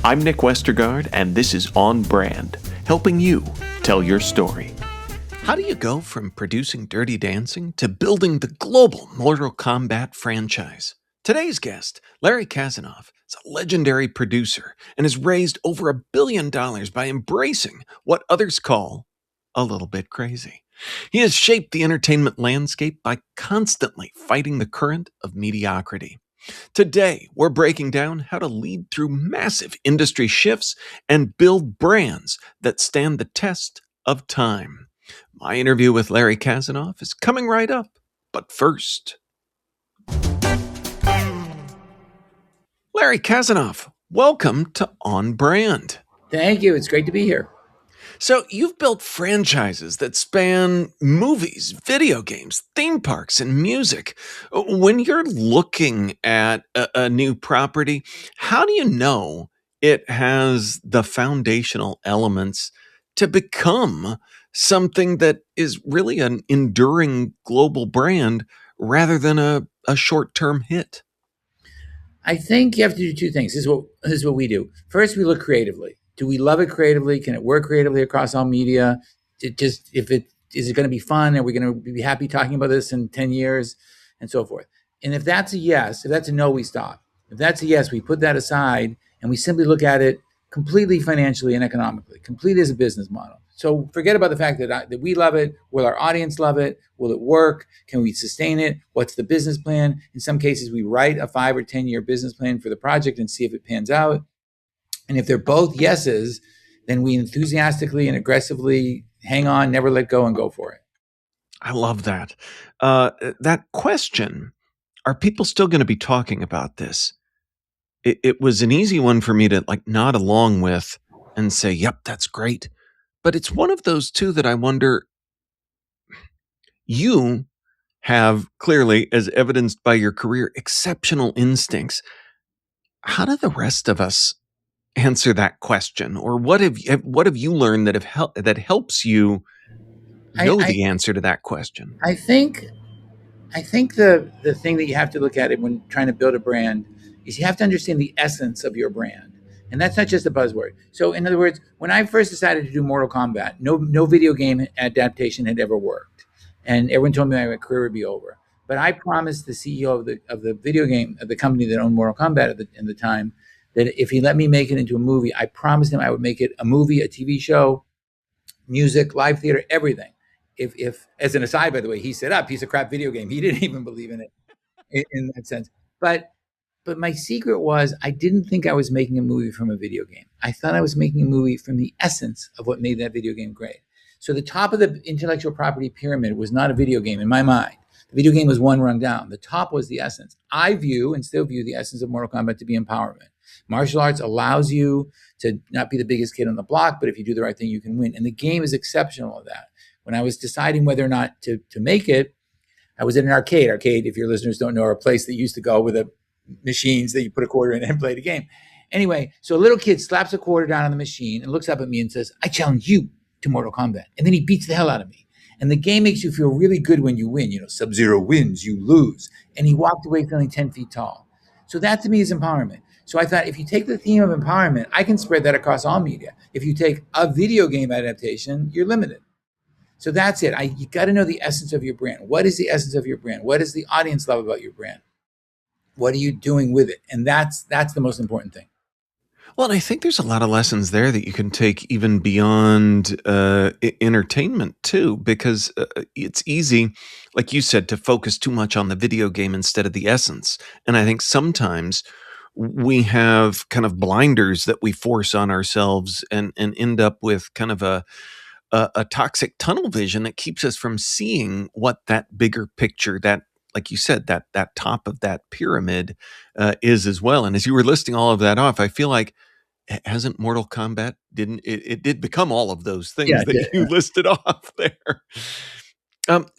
I'm Nick Westergaard, and this is On Brand, helping you tell your story. How do you go from producing Dirty Dancing to building the global Mortal Kombat franchise? Today's guest, Larry Kasanoff, is a legendary producer and has raised over $1 billion by embracing what others call a little bit crazy. He has shaped the entertainment landscape by constantly fighting the current of mediocrity. Today, we're breaking down how to lead through massive industry shifts and build brands that stand the test of time. My interview with Larry Kasanoff is coming right up, but first... Larry Kasanoff, welcome to On Brand. Thank you. It's great to be here. So you've built franchises that span movies, video games, theme parks, and music. When you're looking at a new property, how do you know it has the foundational elements to become something that is really an enduring global brand rather than a short-term hit? I think you have to do two things. This is what we do. First, we look creatively. Do we love it creatively? Can it work creatively across all media? Is it going to be fun? Are we going to be happy talking about this in 10 years and so forth? And if that's a yes, if that's a no, we stop. If that's a yes, we put that aside and we simply look at it completely financially and economically, completely as a business model. So forget about the fact that we love it. Will our audience love it? Will it work? Can we sustain it? What's the business plan? In some cases, we write a 5 or 10 year business plan for the project and see if it pans out. And if they're both yeses, then we enthusiastically and aggressively hang on, never let go, and go for it. I love that. That question, are people still going to be talking about this? It was an easy one for me to nod along with and say, yep, that's great. But it's one of those two that I wonder, you have clearly, as evidenced by your career, exceptional instincts. How do the rest of us answer that question? Or what have you learned that helps you know the answer to that question? I think the thing that you have to look at it when trying to build a brand is you have to understand the essence of your brand. And that's not just a buzzword. So in other words, when I first decided to do Mortal Kombat, no video game adaptation had ever worked. And everyone told me my career would be over. But I promised the CEO of the video game, of the company that owned Mortal Kombat at the time, that if he let me make it into a movie, I promised him I would make it a movie, a TV show, music, live theater, everything. If as an aside, by the way, he set up, piece of crap video game. He didn't even believe in it in that sense. But my secret was I didn't think I was making a movie from a video game. I thought I was making a movie from the essence of what made that video game great. So the top of the intellectual property pyramid was not a video game in my mind. The video game was one rung down. The top was the essence. I view and still view the essence of Mortal Kombat to be empowerment. Martial arts allows you to not be the biggest kid on the block, but if you do the right thing, you can win. And the game is exceptional at that. When I was deciding whether or not to make it, I was at an arcade. Arcade, if your listeners don't know, are a place that used to go with machines that you put a quarter in and play the game. Anyway, so a little kid slaps a quarter down on the machine and looks up at me and says, I challenge you to Mortal Kombat. And then he beats the hell out of me. And the game makes you feel really good when you win. Sub-Zero wins, you lose. And he walked away feeling 10 feet tall. So that to me is empowerment. So I thought if you take the theme of empowerment, I can spread that across all media. If you take a video game adaptation, you're limited. So that's it. You got to know the essence of your brand. What is the essence of your brand? What does the audience love about your brand? What are you doing with it? And that's the most important thing. Well, and I think there's a lot of lessons there that you can take even beyond entertainment too, because it's easy, like you said, to focus too much on the video game instead of the essence. And I think sometimes we have kind of blinders that we force on ourselves and end up with kind of a toxic tunnel vision that keeps us from seeing what that bigger picture, that, like you said, that top of that pyramid is as well. And as you were listing all of that off, I feel like, hasn't Mortal Kombat, it did become all of those things you listed off there.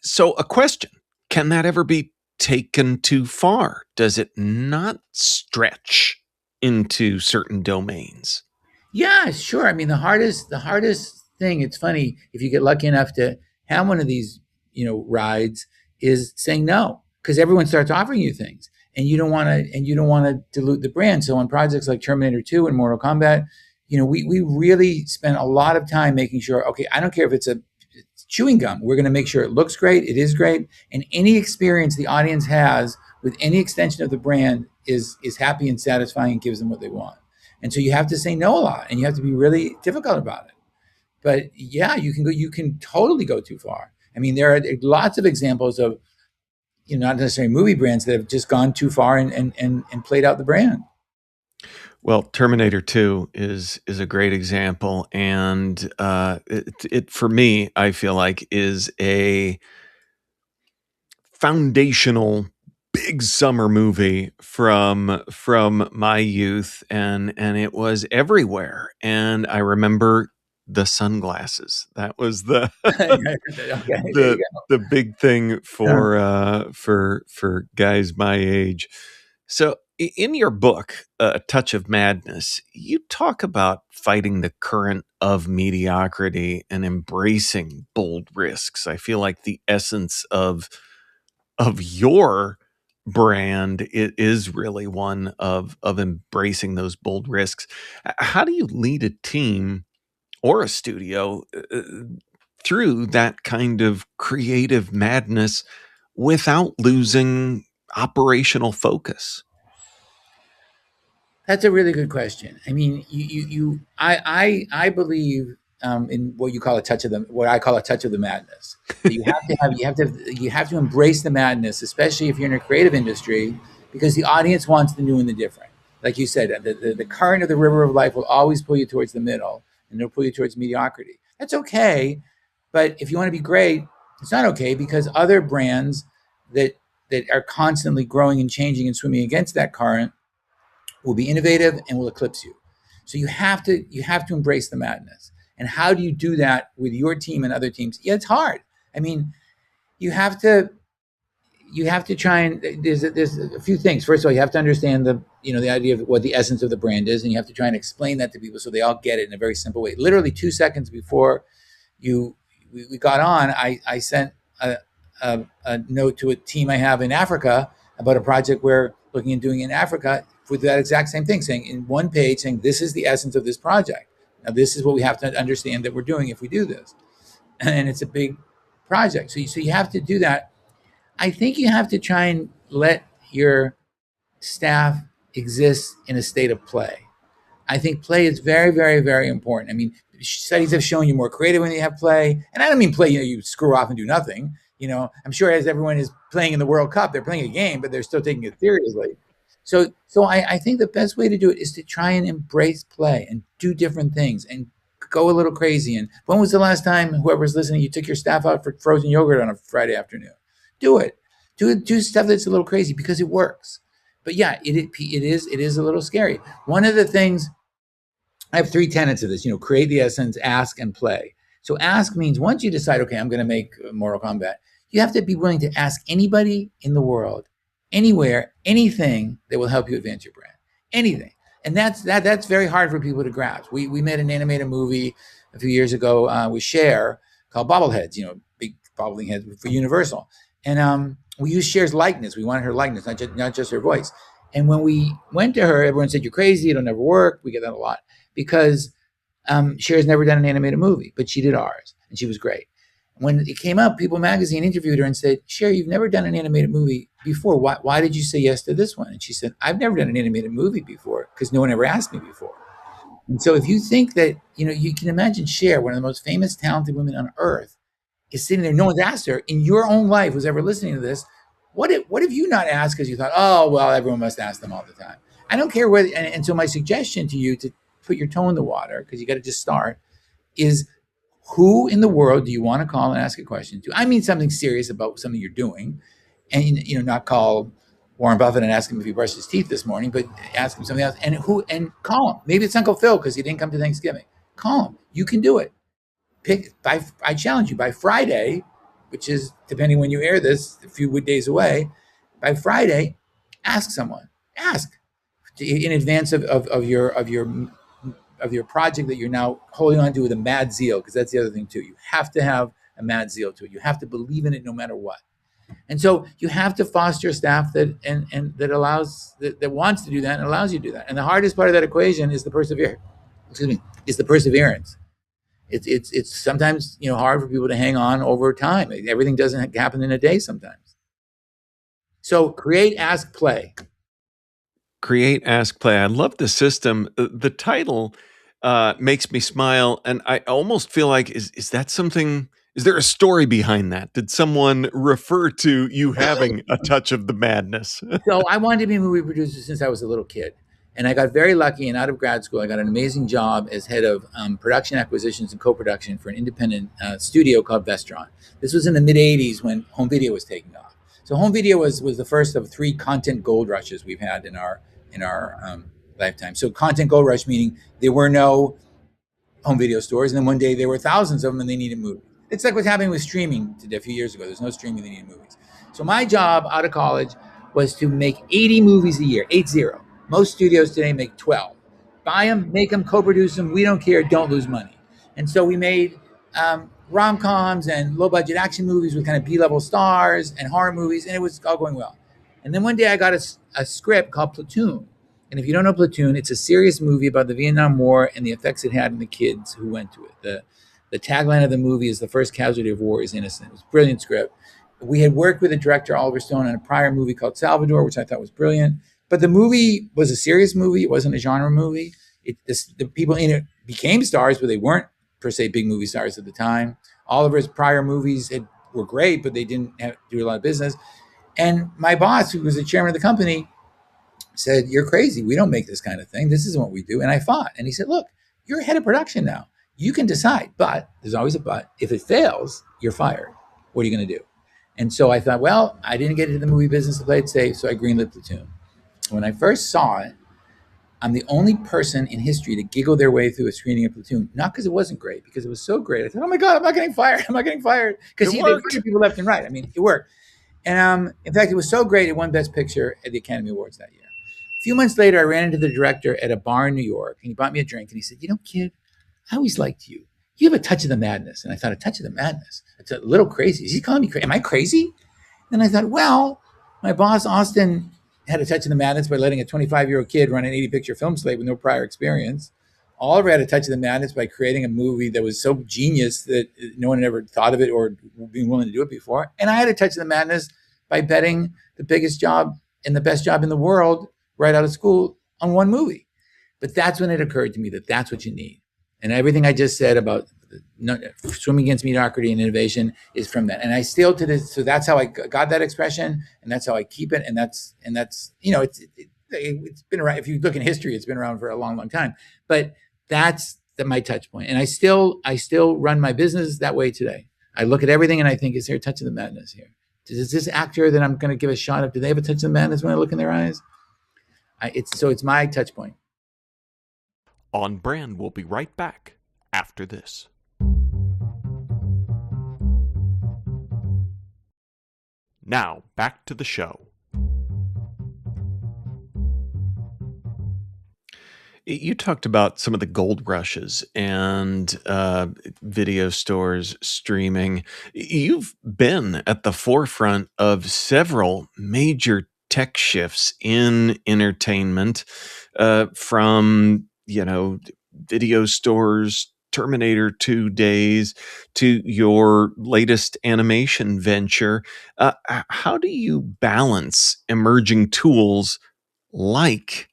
So a question, can that ever be taken too far? Does it not stretch into certain domains? Yeah, sure. I mean, the hardest thing, it's funny, if you get lucky enough to have one of these, rides, is saying no, because everyone starts offering you things. and you don't want to dilute the brand. So on projects like Terminator 2 and Mortal Kombat, we really spent a lot of time making sure, okay, I don't care if it's chewing gum, we're going to make sure it looks great, it is great, and any experience the audience has with any extension of the brand is happy and satisfying and gives them what they want. And so you have to say no a lot, and you have to be really difficult about it. But yeah, you can totally go too far. I mean, there are lots of examples of, not necessarily movie brands that have just gone too far and played out the brand. Well, Terminator 2 is a great example, and it for me, I feel like is a foundational big summer movie from my youth, and it was everywhere. And I remember the sunglasses. That was the Okay, there you the the big thing go. for guys my age. So in your book, A Touch of Madness, you talk about fighting the current of mediocrity and embracing bold risks. I feel like the essence of your brand is really one of embracing those bold risks. How do you lead a team or a studio through that kind of creative madness without losing operational focus? That's a really good question. I mean, I believe in what you call what I call a touch of the madness. That you have to embrace the madness, especially if you're in a creative industry, because the audience wants the new and the different. Like you said, the current of the river of life will always pull you towards the middle, and it'll pull you towards mediocrity. That's okay, but if you want to be great, it's not okay, because other brands that are constantly growing and changing and swimming against that current will be innovative and will eclipse you. So you have to embrace the madness. And how do you do that with your team and other teams? Yeah, it's hard. I mean, you have to you have to try and there's a few things. First of all, you have to understand the idea of what the essence of the brand is, and you have to try and explain that to people so they all get it in a very simple way. Literally 2 seconds before you we got on, I sent a note to a team I have in Africa about a project we're looking at doing in Africa with that exact same thing, saying in one page, saying this is the essence of this project. Now this is what we have to understand that we're doing if we do this, and it's a big project. So you have to do that. I think you have to try and let your staff exist in a state of play. I think play is very, very, very important. I mean, studies have shown you're more creative when you have play, and I don't mean play. You screw off and do nothing. I'm sure as everyone is playing in the World Cup, they're playing a game, but they're still taking it seriously. So I think the best way to do it is to try and embrace play and do different things and go a little crazy. And when was the last time, whoever's listening, you took your staff out for frozen yogurt on a Friday afternoon? Do it. Do stuff that's a little crazy because it works. But yeah, it is a little scary. One of the things, I have three tenets of this, create the essence, ask, and play. So ask means once you decide, okay, I'm going to make Mortal Kombat, you have to be willing to ask anybody in the world, anywhere, anything that will help you advance your brand. Anything. And that's very hard for people to grasp. We made an animated movie a few years ago with Cher called Bobbleheads, big bobbling heads for Universal. And we used Cher's likeness. We wanted her likeness, not just her voice. And when we went to her, everyone said, "You're crazy. It'll never work." We get that a lot because Cher's never done an animated movie, but she did ours, and she was great. When it came up, People Magazine interviewed her and said, "Cher, you've never done an animated movie before. Why did you say yes to this one?" And she said, "I've never done an animated movie before because no one ever asked me before." And so if you think that, you can imagine Cher, one of the most famous, talented women on earth, is sitting there, no one's asked her in your own life who's ever listening to this, what if you not asked because you thought, oh well, everyone must ask them all the time. I don't care whether, and so my suggestion to you to put your toe in the water, because you got to just start, is who in the world do you want to call and ask a question to? I mean something serious about something you're doing, and not call Warren Buffett and ask him if he brushed his teeth this morning, but ask him something else, and call him. Maybe it's Uncle Phil because he didn't come to Thanksgiving. Call him. You can do it. I challenge you by Friday, which is depending when you air this, a few days away. By Friday, ask someone. Ask in advance of your project that you're now holding on to with a mad zeal, because that's the other thing too. You have to have a mad zeal to it. You have to believe in it no matter what. And so you have to foster staff and that allows that wants to do that and allows you to do that. And the hardest part of that equation is the persevere. Excuse me, is the perseverance. It's sometimes hard for people to hang on over time. Everything doesn't happen in a day sometimes. So create, ask, play. Create, ask, play. I love the system. The title makes me smile, and I almost feel like is that something? Is there a story behind that? Did someone refer to you having a touch of the madness? So I wanted to be a movie producer since I was a little kid. And I got very lucky, and out of grad school, I got an amazing job as head of production acquisitions and co-production for an independent studio called Westergaard. This was in the mid 80s when home video was taking off. So home video was the first of three content gold rushes we've had in our lifetime. So content gold rush meaning there were no home video stores, and then one day there were thousands of them, and they needed movies. It's like what's happening with streaming today. A few years ago, there's no streaming, they needed movies. So my job out of college was to make 80 movies a year, 80. Most studios today make 12. Buy them, make them, co-produce them. We don't care. Don't lose money. And so we made rom-coms and low-budget action movies with kind of B-level stars and horror movies, and it was all going well. And then one day I got a script called Platoon. And if you don't know Platoon, it's a serious movie about the Vietnam War and the effects it had on the kids who went to it. The tagline of the movie is "The first casualty of war is innocent." It was a brilliant script. We had worked with the director Oliver Stone on a prior movie called Salvador, which I thought was brilliant. But the movie was a serious movie. It wasn't a genre movie. The people in it became stars, but they weren't per se big movie stars at the time. Oliver's prior movies were great, but they didn't do a lot of business. And my boss, who was the chairman of the company, said, "You're crazy. We don't make this kind of thing. This isn't what we do." And I fought. And he said, "Look, you're head of production now. You can decide, but there's always a but. If it fails, you're fired. What are you going to do?" And so I thought, well, I didn't get into the movie business to play it safe, so I greenlit Platoon. When I first saw it, I'm the only person in history to giggle their way through a screening of Platoon. Not because it wasn't great, because it was so great. I thought, oh my God, I'm not getting fired. I'm not getting fired. Because they fired people left and right. I mean, it worked. And in fact, it was so great, it won Best Picture at the Academy Awards that year. A few months later, I ran into the director at a bar in New York, and he bought me a drink, and he said, kid, I always liked you. You have a touch of the madness. And I thought, a touch of the madness? It's a little crazy. Is he calling me crazy? Am I crazy? And I thought, well, my boss, Austin, had a touch of the madness by letting a 25-year-old kid run an 80-picture film slate with no prior experience. Oliver had a touch of the madness by creating a movie that was so genius that no one had ever thought of it or being willing to do it before. And I had a touch of the madness by betting the biggest job and the best job in the world right out of school on one movie. But that's when it occurred to me that that's what you need. And everything I just said about swimming against mediocrity and innovation is from that. And I still to this, so that's how I got that expression, and that's how I keep it. And that's it's been around. If you look in history, it's been around for a long, long time. But that's my touch point. And I still run my business that way today. I look at everything and I think, is there a touch of the madness here? Does this actor that I'm going to give a shot of, do they have a touch of the madness when I look in their eyes? It's my touch point. On Brand will be right back after this. Now, back to the show. You talked about some of the gold rushes and video stores, streaming. You've been at the forefront of several major tech shifts in entertainment, from video stores, Terminator 2 days, to your latest animation venture. How do you balance emerging tools like,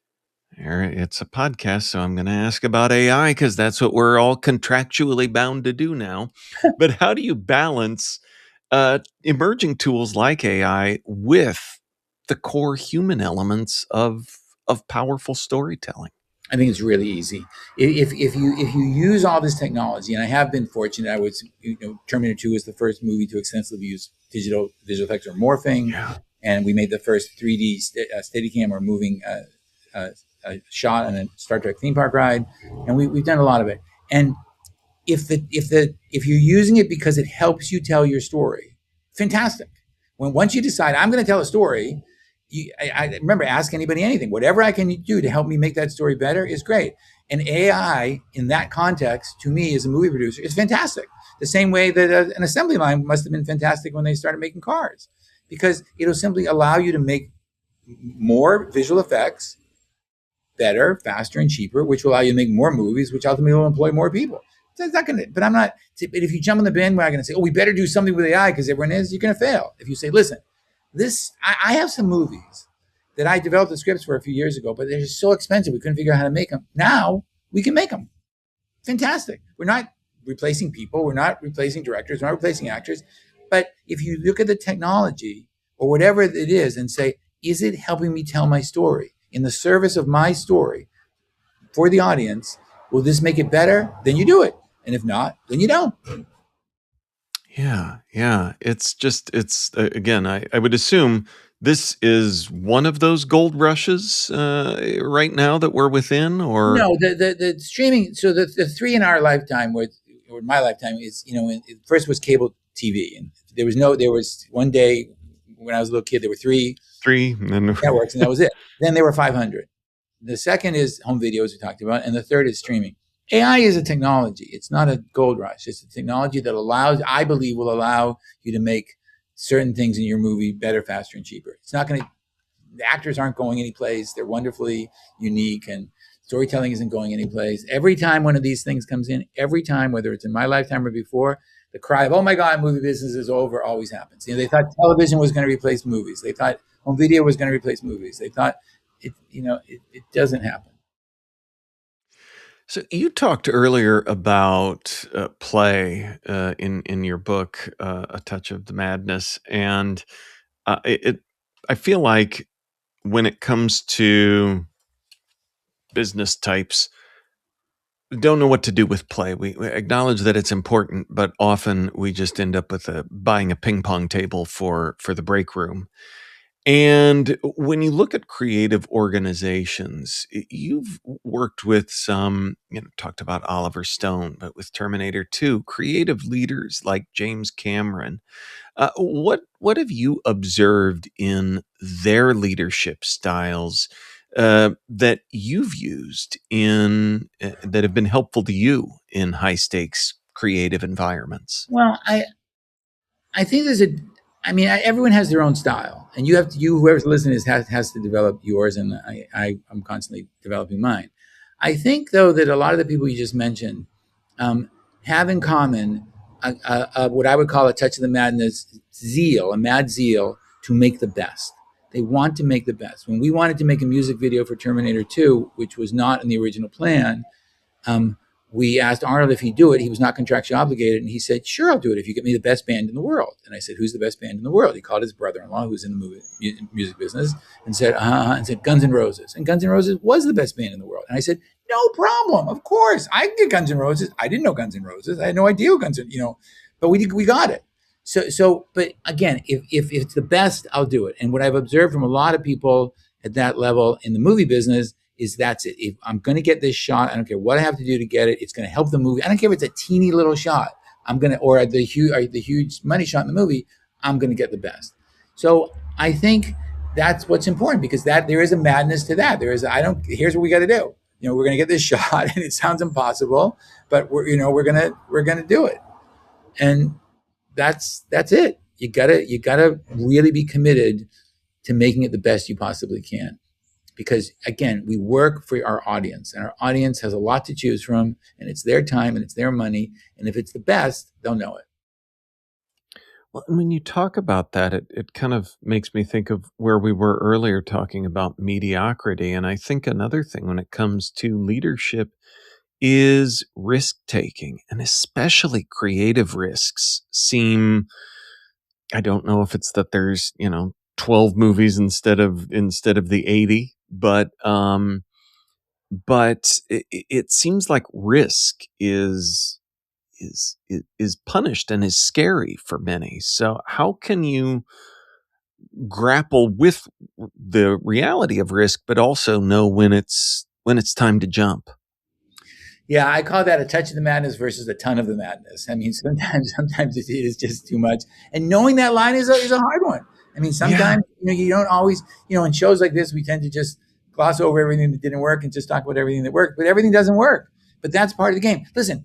it's a podcast, so I'm going to ask about AI because that's what we're all contractually bound to do now. But how do you balance emerging tools like AI with the core human elements of powerful storytelling? I think it's really easy. If you use all this technology, and I have been fortunate, I was, Terminator 2 was the first movie to extensively use visual effects or morphing, Yeah. And we made the first 3D Steadicam or moving a shot on a Star Trek theme park ride, and we've done a lot of it. And if you're using it because it helps you tell your story, fantastic. Once you decide I'm going to tell a story, I remember, ask anybody anything. Whatever I can do to help me make that story better is great. And AI in that context, to me as a movie producer, is fantastic. The same way that an assembly line must have been fantastic when they started making cars, because it'll simply allow you to make more visual effects better, faster, and cheaper, which will allow you to make more movies, which ultimately will employ more people. So it's not going to, but I'm not, but if you jump on the bandwagon and say, oh, we better do something with AI because everyone is, you're going to fail. If you say, listen, I have some movies that I developed the scripts for a few years ago, but they're just so expensive. We couldn't figure out how to make them. Now we can make them. Fantastic. We're not replacing people. We're not replacing directors. We're not replacing actors. But if you look at the technology or whatever it is and say, is it helping me tell my story in the service of my story for the audience? Will this make it better? Then you do it. And if not, then you don't. Yeah, yeah. It's just, again, I would assume this is one of those gold rushes right now that we're within, or No, the streaming. So the three in our lifetime, or my lifetime, is first was cable TV, and there was one day when I was a little kid, there were three three, and then networks, and that was it. Then there were 500. The second is home video, as we talked about, and the third is streaming. AI is a technology. It's not a gold rush. It's a technology that I believe, will allow you to make certain things in your movie better, faster, and cheaper. It's not going to. The actors aren't going anyplace. They're wonderfully unique, and storytelling isn't going anyplace. Every time one of these things comes in, every time, whether it's in my lifetime or before, the cry of, oh my God, movie business is over, always happens. They thought television was going to replace movies. They thought home video was going to replace movies. They thought it doesn't happen. so you talked earlier about play in your book, A Touch of the Madness, and it I feel like when it comes to business types, don't know what to do with play. We acknowledge that it's important, but often we just end up with buying a ping pong table for the break room. And when you look at creative organizations, you've worked with some, talked about Oliver Stone, but with Terminator 2, creative leaders like James Cameron. What have you observed in their leadership styles that you've used in that have been helpful to you in high stakes creative environments? Well, I think everyone has their own style, and whoever's listening has to develop yours, and I'm constantly developing mine. I think, though, that a lot of the people you just mentioned have in common what I would call a touch of the madness zeal, a mad zeal to make the best. They want to make the best. When we wanted to make a music video for Terminator 2, which was not in the original plan, um, we asked Arnold if he'd do it. He was not contractually obligated, and he said, "Sure, I'll do it if you get me the best band in the world." And I said, "Who's the best band in the world?" He called his brother-in-law, who's in the music business, and said, and said, "Guns N' Roses." And Guns N' Roses was the best band in the world. And I said, "No problem, of course, I can get Guns N' Roses." I didn't know Guns N' Roses. I had no idea what but we got it. But again, if it's the best, I'll do it. And what I've observed from a lot of people at that level in the movie business is that's it. If I'm going to get this shot, I don't care what I have to do to get it. It's going to help the movie. I don't care if it's a teeny little shot. Or the huge money shot in the movie. I'm going to get the best. So I think that's what's important, because that there is a madness to that. Here's what we got to do. We're going to get this shot, and it sounds impossible, but we're going to do it. And that's it. You gotta really be committed to making it the best you possibly can. Because again, we work for our audience, and our audience has a lot to choose from, and it's their time and it's their money. And if it's the best, they'll know it. Well, and when you talk about that, it kind of makes me think of where we were earlier talking about mediocrity. And I think another thing when it comes to leadership is risk taking, and especially creative risks I don't know if it's that there's, 12 movies instead of the 80, but it seems like risk is punished and is scary for many. So how can you grapple with the reality of risk, but also know when it's time to jump? Yeah, I call that a touch of the madness versus a ton of the madness. I mean, sometimes it is just too much, and knowing that line is a hard one. I mean, Yeah. sometimes you don't always in shows like this we tend to just gloss over everything that didn't work and just talk about everything that worked, but everything doesn't work. But that's part of the game. Listen,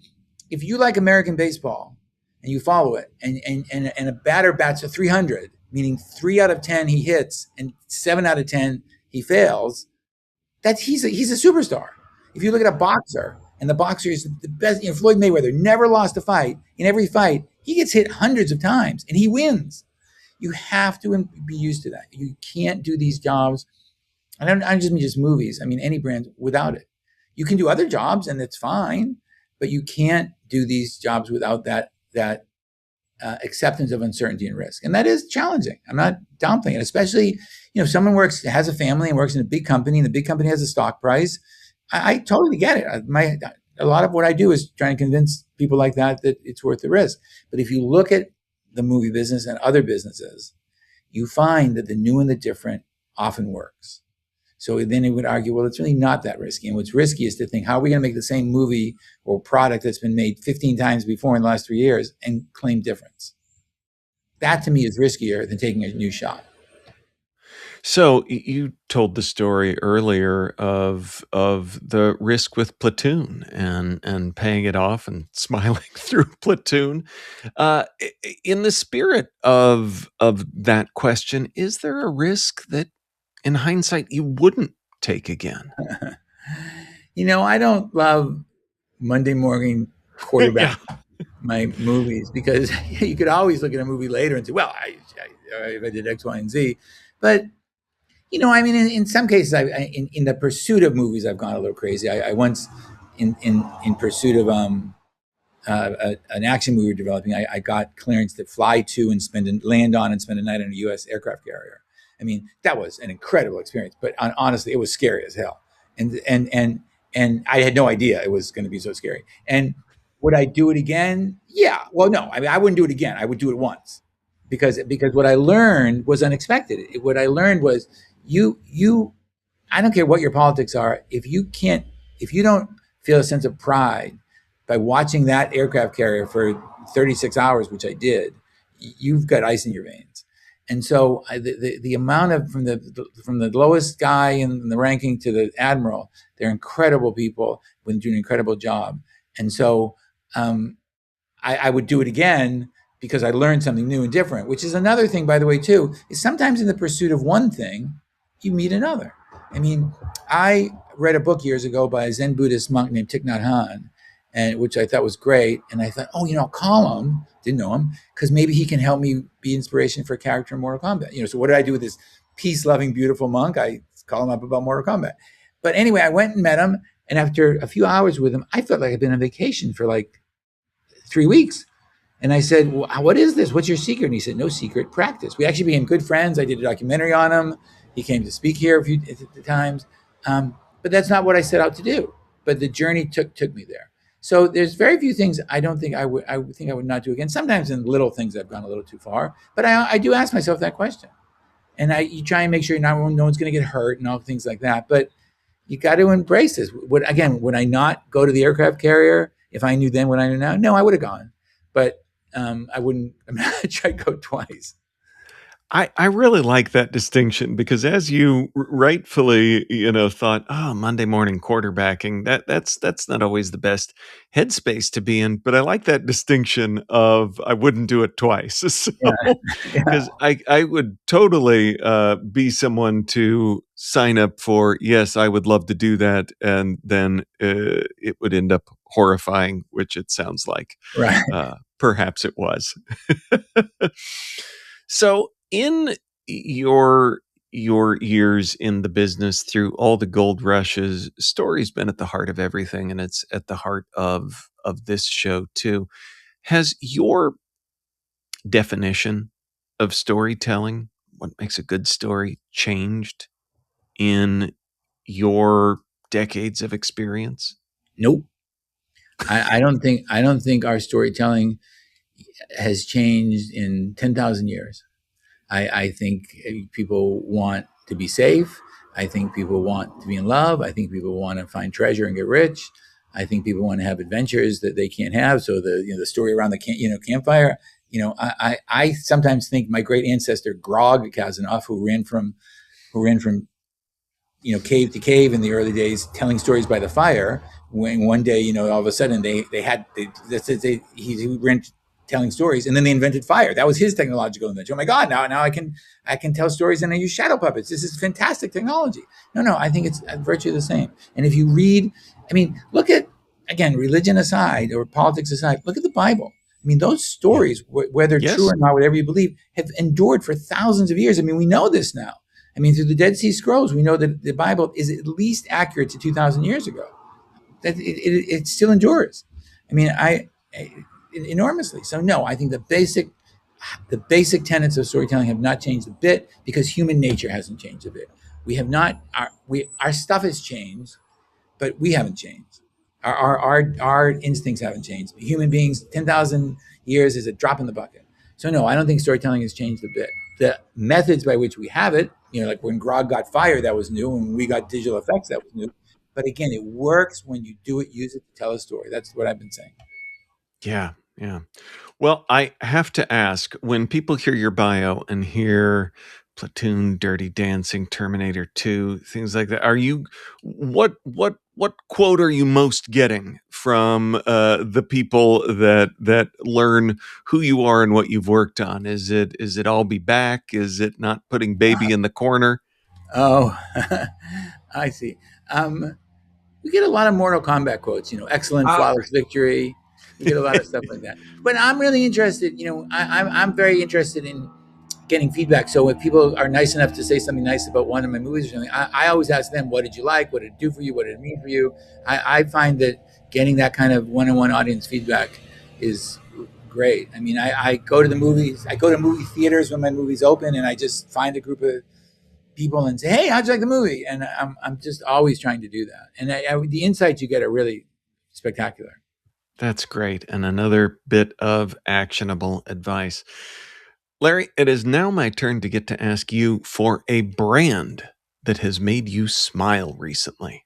if you like American baseball and you follow it, and a batter bats a 300, meaning 3 out of 10 he hits and 7 out of 10 he fails, that's he's a superstar. If you look at a boxer, and the boxer is the best, Floyd Mayweather never lost a fight. In every fight, he gets hit hundreds of times and he wins. You have to be used to that. You can't do these jobs. And I don't just mean just movies. I mean any brand without it. You can do other jobs and it's fine, but you can't do these jobs without that acceptance of uncertainty and risk. And that is challenging. I'm not downplaying it, especially, if someone has a family and works in a big company and the big company has a stock price. I totally get it. A lot of what I do is trying to convince people like that it's worth the risk. But if you look at the movie business and other businesses, you find that the new and the different often works. So then it would argue, well, it's really not that risky. And what's risky is to think, how are we going to make the same movie or product that's been made 15 times before in the last 3 years and claim difference? That to me is riskier than taking a new shot. So you told the story earlier of the risk with Platoon and paying it off and smiling through Platoon. In the spirit of that question, is there a risk that, in hindsight, you wouldn't take again? I don't love Monday morning Yeah. quarterback my movies because you could always look at a movie later and say, well, I did X, Y, and Z. But in some cases, in the pursuit of movies, I've gone a little crazy. I once, in pursuit of an action movie we were developing, I got clearance to fly to and land on and spend a night on a U.S. aircraft carrier. I mean, that was an incredible experience, but honestly, it was scary as hell. And I had no idea it was going to be so scary. And would I do it again? Yeah. Well, no. I mean, I wouldn't do it again. I would do it once, because what I learned was unexpected. What I learned was you. I don't care what your politics are. If you don't feel a sense of pride by watching that aircraft carrier for 36 hours, which I did, you've got ice in your veins. And so the amount of from the lowest guy in the ranking to the admiral, they're incredible people doing an incredible job. And so I would do it again because I learned something new and different, which is another thing, by the way, too, is sometimes in the pursuit of one thing, you meet another. I mean, I read a book years ago by a Zen Buddhist monk named Thich Nhat Hanh, and which I thought was great. And I thought, I'll call him. Didn't know him, because maybe he can help me be inspiration for a character in Mortal Kombat. So what did I do with this peace-loving, beautiful monk? I call him up about Mortal Kombat. But anyway, I went and met him, and after a few hours with him, I felt like I'd been on vacation for like 3 weeks. And I said, well, what is this? What's your secret? And he said, no secret, practice. We actually became good friends. I did a documentary on him. He came to speak here a few times. But that's not what I set out to do. But the journey took me there. So there's very few things I don't think I would not do again. Sometimes in little things I've gone a little too far. But I do ask myself that question. And you try and make sure no one's going to get hurt and all things like that. But you got to embrace this. Would I not go to the aircraft carrier if I knew then what I knew now? No, I would have gone. But I wouldn't try to go twice. I really like that distinction, because as you rightfully, thought, oh, Monday morning quarterbacking, that's not always the best headspace to be in. But I like that distinction of I wouldn't do it twice. So, Yeah. Yeah. because I would totally be someone to sign up for, yes, I would love to do that. And then it would end up horrifying, which it sounds like. Right. Perhaps it was. So in your years in the business, through all the gold rushes, story's been at the heart of everything, and it's at the heart of this show too. Has your definition of storytelling, what makes a good story, changed in your decades of experience? Nope. I don't think our storytelling has changed in 10,000 years. I think people want to be safe. I think people want to be in love. I think people want to find treasure and get rich. I think people want to have adventures that they can't have. So the story around the campfire. I sometimes think my great ancestor Grog Kasanoff, who ran from cave to cave in the early days, telling stories by the fire. When one day, all of a sudden he ran telling stories, and then they invented fire. That was his technological invention. Oh my God! Now I can tell stories and I use shadow puppets. This is fantastic technology. No, I think it's virtually the same. And if you read, I mean, look at, again, religion aside or politics aside, look at the Bible. I mean, those Yeah. stories, whether true Yes. or not, whatever you believe, have endured for thousands of years. I mean, we know this now. I mean, through the Dead Sea Scrolls, we know that the Bible is at least accurate to 2,000 years ago. That it still endures. I mean, enormously. So no, I think the basic tenets of storytelling have not changed a bit because human nature hasn't changed a bit. We have not our stuff has changed, but we haven't changed. Our instincts haven't changed. Human beings, 10,000 years is a drop in the bucket. So no, I don't think storytelling has changed a bit. The methods by which we have it, like when Grog got fire, that was new, and when we got digital effects, that was new. But again, it works when you use it to tell a story. That's what I've been saying. Yeah. Yeah. Well, I have to ask, when people hear your bio and hear Platoon, Dirty Dancing, Terminator 2, things like that, what quote are you most getting from the people that learn who you are and what you've worked on? Is it "I'll be back"? Is it "Not putting baby in the corner"? Oh, I see. We get a lot of Mortal Kombat quotes, excellent, flawless victory. We get a lot of stuff like that. But I'm really interested, I'm very interested in getting feedback. So if people are nice enough to say something nice about one of my movies or something, I always ask them, what did you like? What did it do for you? What did it mean for you? I find that getting that kind of one-on-one audience feedback is great. I mean, I go to the movies, I go to movie theaters when my movies open, and I just find a group of people and say, hey, how'd you like the movie? And I'm just always trying to do that. And the insights you get are really spectacular. That's great. And another bit of actionable advice. Larry, it is now my turn to get to ask you for a brand that has made you smile recently.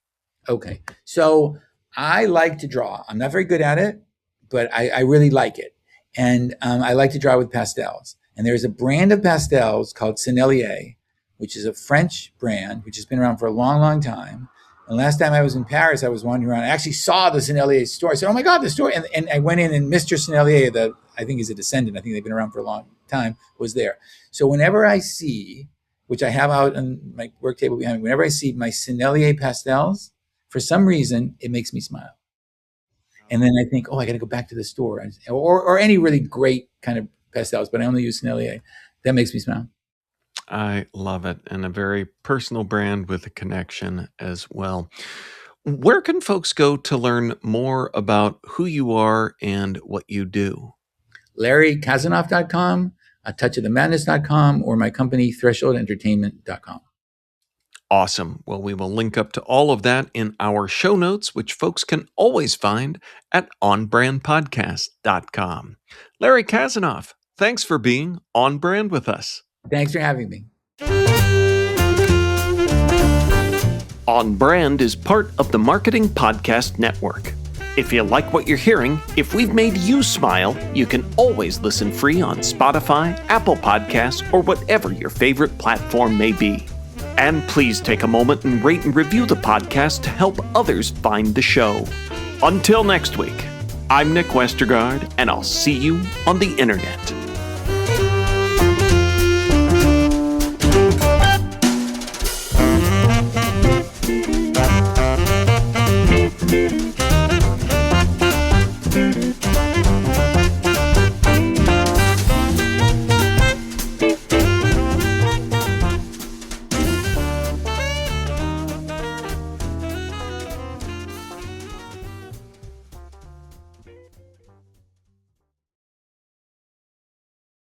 Okay. So I like to draw. I'm not very good at it, but I really like it. And I like to draw with pastels. And there's a brand of pastels called Sennelier, which is a French brand, which has been around for a long, long time. And last time I was in Paris, I was wandering around. I actually saw the Sennelier store. I said, oh my God, the store. And I went in, and Mr. Sennelier, I think he's a descendant, I think they've been around for a long time, was there. So whenever I see, which I have out on my work table behind me, whenever I see my Sennelier pastels, for some reason, it makes me smile. And then I think, oh, I got to go back to the store, or any really great kind of pastels, but I only use Sennelier. That makes me smile. I love it. And a very personal brand with a connection as well. Where can folks go to learn more about who you are and what you do? LarryKasanoff.com, touchofthemadness.com, or my company, thresholdentertainment.com. Awesome. Well, we will link up to all of that in our show notes, which folks can always find at onbrandpodcast.com. Larry Kasanoff, thanks for being on brand with us. Thanks for having me. On Brand is part of the Marketing Podcast Network. If you like what you're hearing, if we've made you smile, you can always listen free on Spotify, Apple Podcasts, or whatever your favorite platform may be. And please take a moment and rate and review the podcast to help others find the show. Until next week, I'm Nick Westergaard, and I'll see you on the internet.